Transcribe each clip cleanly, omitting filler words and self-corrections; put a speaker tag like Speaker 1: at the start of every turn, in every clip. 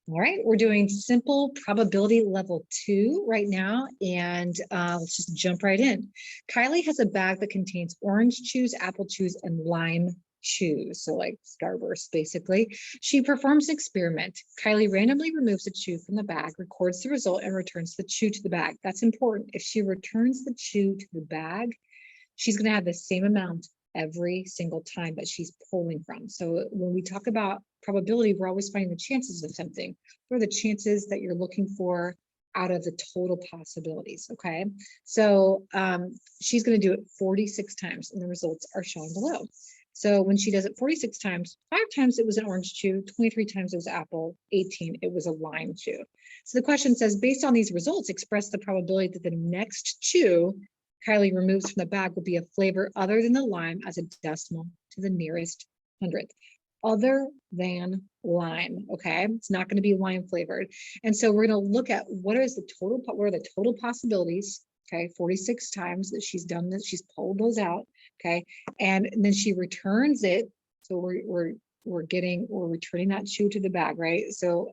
Speaker 1: All right, we're doing simple probability level 2 right now, and let's just jump right in. Kylie has a bag that contains orange chews, apple chews, and lime chews, so like Starburst, basically. She performs an experiment. Kylie randomly removes a chew from the bag, records the result, and returns the chew to the bag. That's important. If she returns the chew to the bag, she's going to have the same amount every single time that she's pulling from. So when we talk about probability, we're always finding the chances of something. What are the chances that you're looking for out of the total possibilities? Okay, so she's going to do it 46 times, and the results are shown below. So when she does it 46 times, 5 times it was an orange chew, 23 times it was apple, 18 it was a lime chew. So the question says, based on these results, express the probability that the next chew Kylie removes from the bag will be a flavor other than the lime as a decimal to the nearest hundredth. Other than lime, okay? It's not going to be lime flavored. And so we're going to look at what are the total possibilities, okay? 46 times that she's done this, she's pulled those out, okay? And then she returns it. So we're returning that chew to the bag, right? So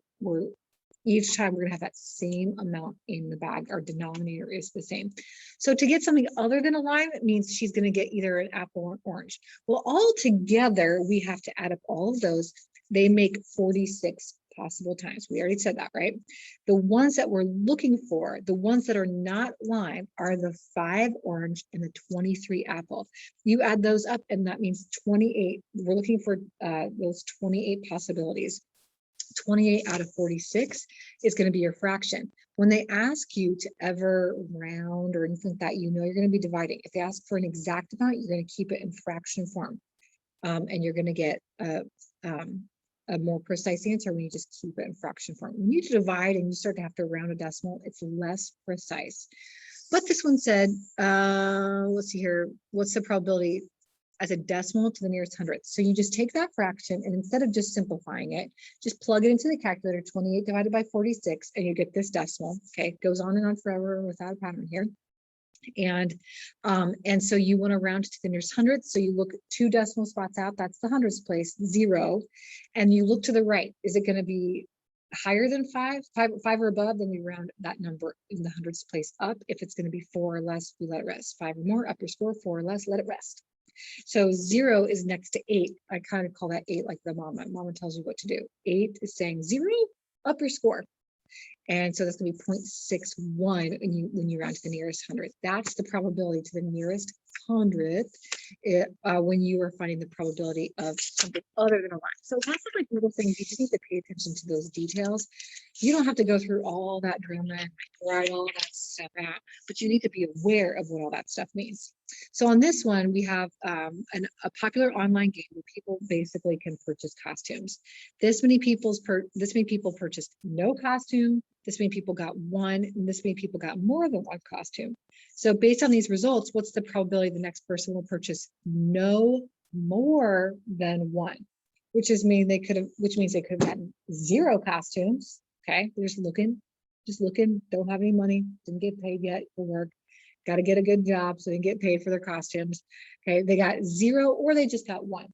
Speaker 1: each time we're going to have that same amount in the bag. Our denominator is the same. So to get something other than a lime, it means she's going to get either an apple or an orange. Well, all together, we have to add up all of those. They make 46 possible times. We already said that, right? The ones that we're looking for, the ones that are not lime, are the 5 orange and the 23 apple. You add those up, and that means 28. We're looking for those 28 possibilities. 28 out of 46 is going to be your fraction. When they ask you to ever round or anything like that, you know you're going to be dividing. If they ask for an exact amount, you're going to keep it in fraction form, and you're going to get a more precise answer when you just keep it in fraction form. When you divide and you start to have to round a decimal, it's less precise. But this one said, let's see here, what's the probability as a decimal to the nearest hundredth? So you just take that fraction, and instead of just simplifying it, just plug it into the calculator, 28 divided by 46, and you get this decimal. Okay, it goes on and on forever without a pattern here. And so you want to round to the nearest hundredth. So you look 2 decimal spots out, that's the hundredths place, 0. And you look to the right. Is it going to be higher than 5 or above? Then we round that number in the hundredths place up. If it's going to be 4 or less, we let it rest. 5 or more, up your score. 4 or less, let it rest. So 0 is next to 8. I kind of call that 8 like the mama. Mama tells you what to do. 8 is saying 0, up your score. And so that's going to be 0.61 when you round to the nearest hundredth. That's the probability to the nearest hundredth when you are finding the probability of something other than a line. So lots of like little things, you just need to pay attention to those details. You don't have to go through all that drama and write all that stuff out, but you need to be aware of what all that stuff means. So on this one, we have a popular online game where people basically can purchase costumes. This many people purchased no costume. This many people got one, and this many people got more than one costume. So based on these results, what's the probability the next person will purchase no more than one? Which means they could have gotten 0 costumes. Okay, they're just looking, don't have any money, didn't get paid yet for work, got to get a good job so they can get paid for their costumes. Okay, they got 0 or they just got 1.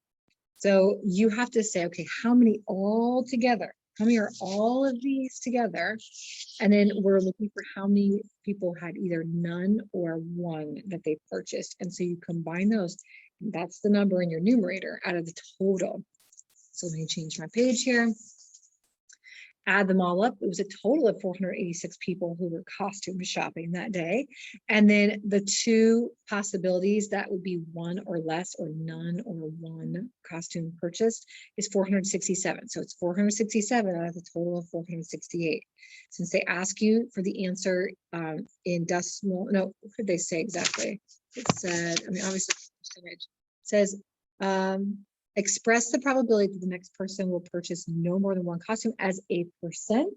Speaker 1: So you have to say, okay, how many all together? How many are all of these together? And then we're looking for how many people had either none or 1 that they purchased. And so you combine those. That's the number in your numerator out of the total. So let me change my page here. Add them all up. It was a total of 486 people who were costume shopping that day. And then the 2 possibilities, that would be 1 or less or none or 1 costume purchased, is 467. So it's 467 out of the total of 468. Since they ask you for the answer in decimal, no, what did they say exactly? It said, I mean, obviously, percentage. It says, express the probability that the next person will purchase no more than 1 costume as a percent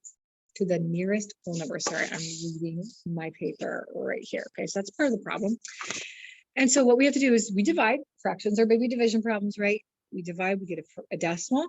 Speaker 1: to the nearest whole number. Sorry, I'm reading my paper right here. Okay, so that's part of the problem. And so what we have to do is we divide. Fractions are big division problems, right? We divide, we get a decimal.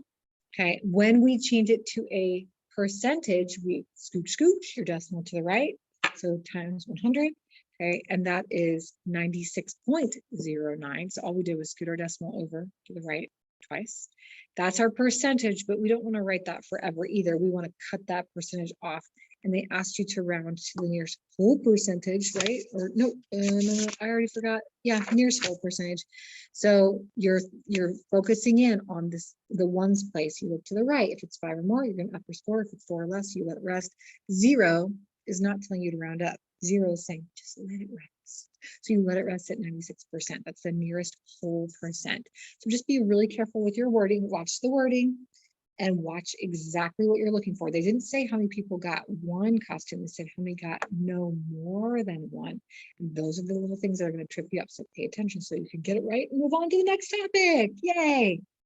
Speaker 1: Okay, when we change it to a percentage, we scooch your decimal to the right. So times 100. Okay, and that is 96.09. So all we did was scoot our decimal over to the right twice. That's our percentage, but we don't want to write that forever either. We want to cut that percentage off. And they asked you to round to the nearest whole percentage, right? Or no, no, I already forgot. Yeah, nearest whole percentage. So you're focusing in on this, the ones place. You look to the right. If it's 5 or more, you're going to up your score. If it's 4 or less, you let it rest. 0 is not telling you to round up. 0 is saying just let it rest. So you let it rest at 96%. That's the nearest whole percent. So just be really careful with your wording. Watch the wording and watch exactly what you're looking for. They didn't say how many people got one costume. They said how many got no more than one. And those are the little things that are going to trip you up. So pay attention so you can get it right and move on to the next topic. Yay.